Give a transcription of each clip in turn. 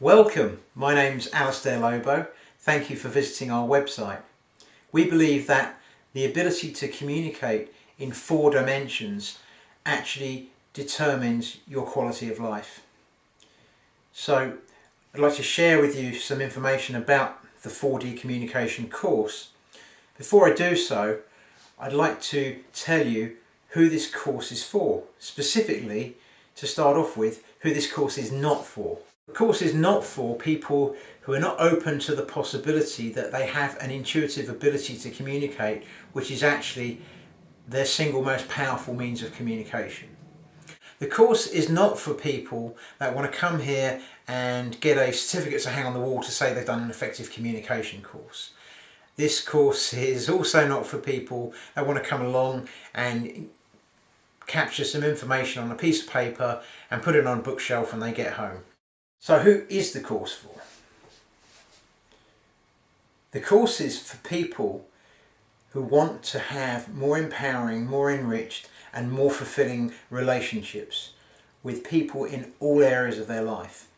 Welcome, my name's Alistair Lobo. Thank you for visiting our website. We believe that the ability to communicate in 4 dimensions actually determines your quality of life. So I'd like to share with you some information about the 4D communication course. Before I do so, I'd like to tell you who this course is for. Specifically, to start off with, who this course is not for. The course is not for people who are not open to the possibility that they have an intuitive ability to communicate, which is actually their single most powerful means of communication. The course is not for people that want to come here and get a certificate to hang on the wall to say they've done an effective communication course. This course is also not for people that want to come along and capture some information on a piece of paper and put it on a bookshelf when they get home. So who is the course for? The course is for people who want to have more empowering, more enriched and more fulfilling relationships with people in all areas of their life.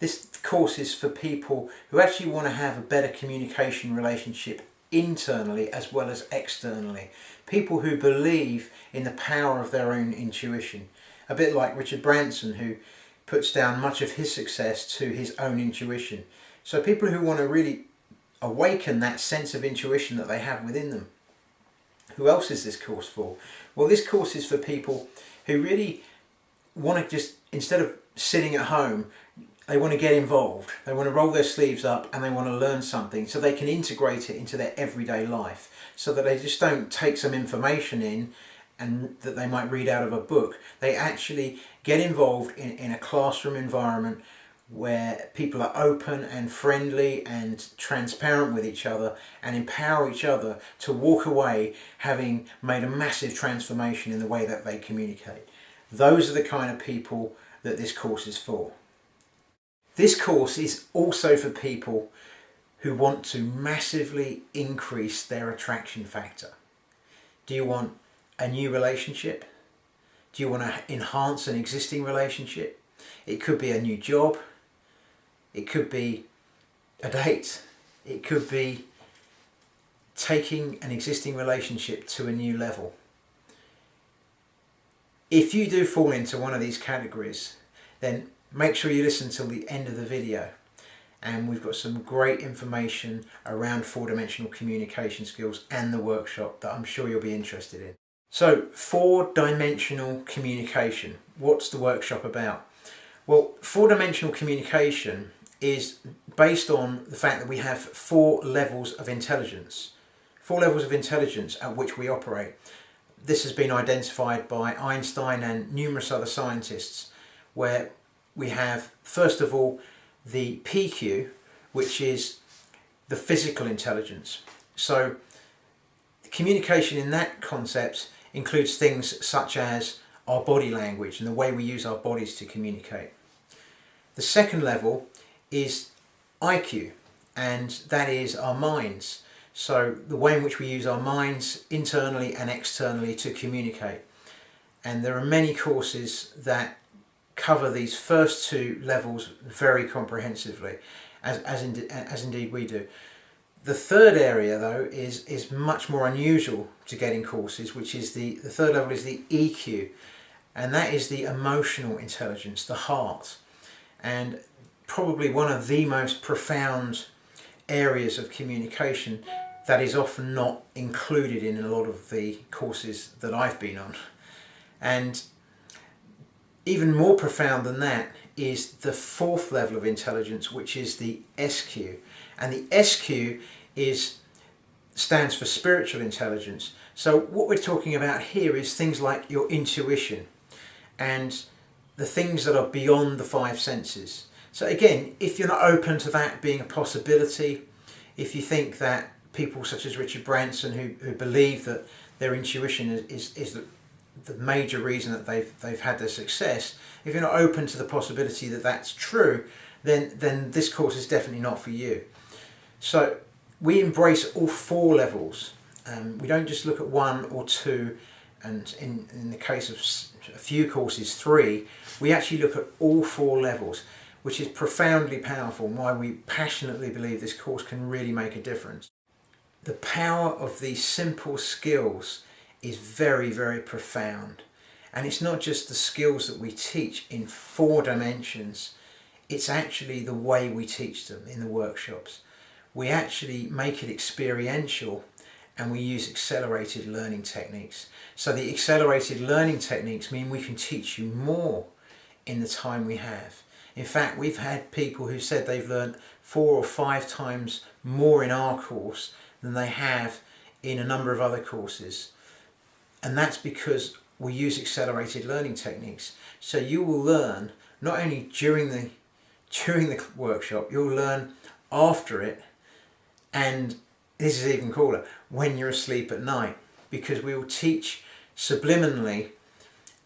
This course is for people who actually want to have a better communication relationship internally as well as externally. People who believe in the power of their own intuition. A bit like Richard Branson, who puts down much of his success to his own intuition. So people who want to really awaken that sense of intuition that they have within them. Who else is this course for? Well, this course is for people who really want to just, instead of sitting at home, they want to get involved. They want to roll their sleeves up and they want to learn something so they can integrate it into their everyday life. So that they just don't take some information in and that they might read out of a book. They actually get involved in a classroom environment where people are open and friendly and transparent with each other and empower each other to walk away having made a massive transformation in the way that they communicate. Those are the kind of people that this course is for. This course is also for people who want to massively increase their attraction factor. Do you want a new relationship? Do you want to enhance an existing relationship? It could be a new job. It could be a date. It could be taking an existing relationship to a new level. If you do fall into one of these categories, then make sure you listen till the end of the video. And we've got some great information around 4-dimensional communication skills and the workshop that I'm sure you'll be interested in. So, 4-dimensional communication. What's the workshop about? Well, 4-dimensional communication is based on the fact that we have 4 levels of intelligence. 4 levels of intelligence at which we operate. This has been identified by Einstein and numerous other scientists, where we have, first of all, the PQ, which is the physical intelligence. So, communication in that concept includes things such as our body language and the way we use our bodies to communicate. The second level is IQ, and that is our minds. So the way in which we use our minds internally and externally to communicate. And there are many courses that cover these first 2 levels very comprehensively, as indeed we do. The third area, though, is much more unusual to get in courses, which is the third level is the EQ, and that is the emotional intelligence, the heart, and probably one of the most profound areas of communication that is often not included in a lot of the courses that I've been on. And even more profound than that is the 4th level of intelligence, which is the SQ. And the SQ stands for spiritual intelligence. So what we're talking about here is things like your intuition and the things that are beyond the 5 senses. So again, if you're not open to that being a possibility, if you think that people such as Richard Branson who believe that their intuition is the major reason that they've had their success, if you're not open to the possibility that that's true, then this course is definitely not for you. So we embrace all 4 levels. We don't just look at 1 or 2, and in the case of a few courses 3. We actually look at all 4 levels. which is profoundly powerful and why we passionately believe this course can really make a difference. The power of these simple skills is very, very profound. And it's not just the skills that we teach in 4 dimensions, it's actually the way we teach them in the workshops. We actually make it experiential and we use accelerated learning techniques. So the accelerated learning techniques mean we can teach you more in the time we have. In fact, we've had people who said they've learned 4 or 5 times more in our course than they have in a number of other courses. And that's because we use accelerated learning techniques. So you will learn not only during the workshop, you'll learn after it, and this is even cooler, when you're asleep at night, because we will teach subliminally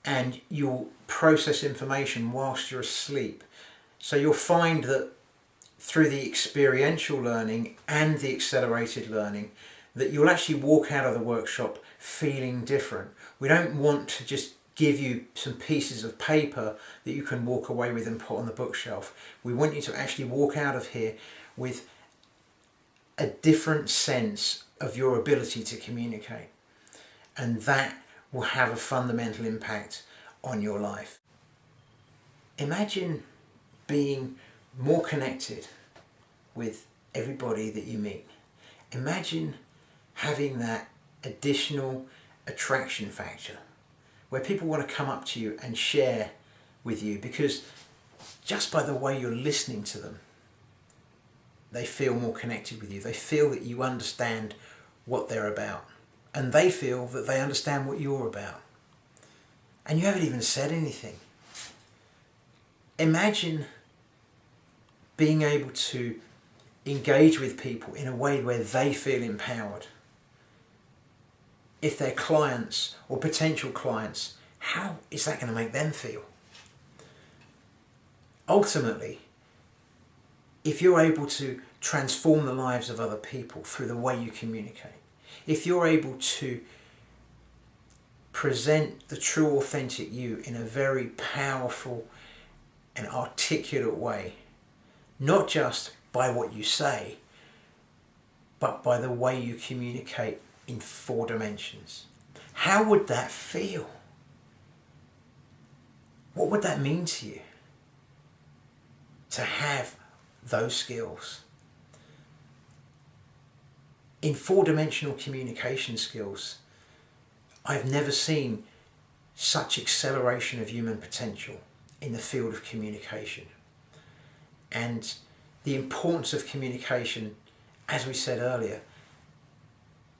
and you'll process information whilst you're asleep. So you'll find that through the experiential learning and the accelerated learning that you'll actually walk out of the workshop feeling different. We don't want to just give you some pieces of paper that you can walk away with and put on the bookshelf. We want you to actually walk out of here with a different sense of your ability to communicate, and that will have a fundamental impact on your life. Imagine being more connected with everybody that you meet. Imagine having that additional attraction factor where people want to come up to you and share with you, because just by the way you're listening to them, they feel more connected with you. They feel that you understand what they're about, and they feel that they understand what you're about. And you haven't even said anything. Imagine being able to engage with people in a way where they feel empowered. If they're clients or potential clients, how is that going to make them feel? Ultimately, if you're able to transform the lives of other people through the way you communicate, if you're able to present the true authentic you in a very powerful and articulate way, not just by what you say, but by the way you communicate in 4 dimensions, how would that feel? What would that mean to you to have those skills? In 4-dimensional communication skills, I've never seen such acceleration of human potential in the field of communication. And the importance of communication, as we said earlier,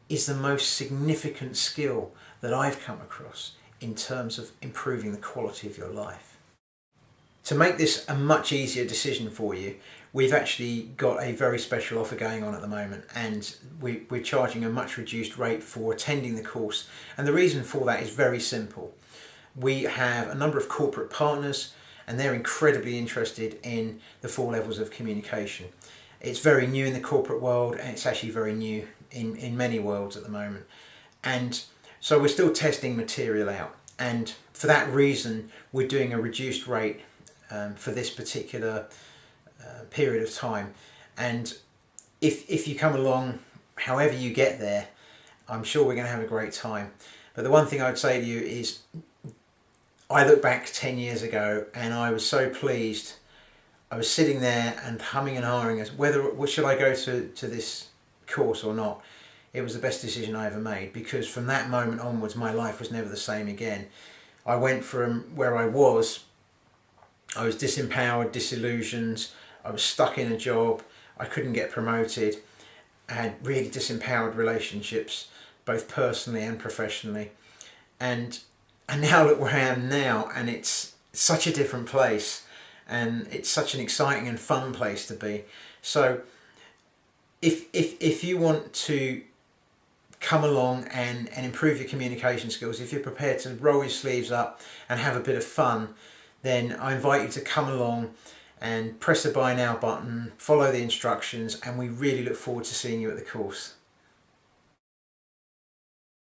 is the most significant skill that I've come across in terms of improving the quality of your life. To make this a much easier decision for you, we've actually got a very special offer going on at the moment, and we're charging a much reduced rate for attending the course. And the reason for that is very simple. We have a number of corporate partners and they're incredibly interested in the 4 levels of communication. It's very new in the corporate world, and it's actually very new in many worlds at the moment. And so we're still testing material out, and for that reason we're doing a reduced rate for this particular period of time. And if you come along, however you get there, I'm sure we're going to have a great time. But the one thing I would say to you is, I look back 10 years ago and I was so pleased. I was sitting there and humming and hawing as whether should I go to this course or not. It was the best decision I ever made, because from that moment onwards my life was never the same again. I went from where I was disempowered, disillusioned, I was stuck in a job, I couldn't get promoted, I had really disempowered relationships, both personally and professionally. And now look where I am now, and it's such a different place, and it's such an exciting and fun place to be. So if you want to come along and improve your communication skills, if you're prepared to roll your sleeves up and have a bit of fun, then I invite you to come along and press the buy now button, follow the instructions, and we really look forward to seeing you at the course.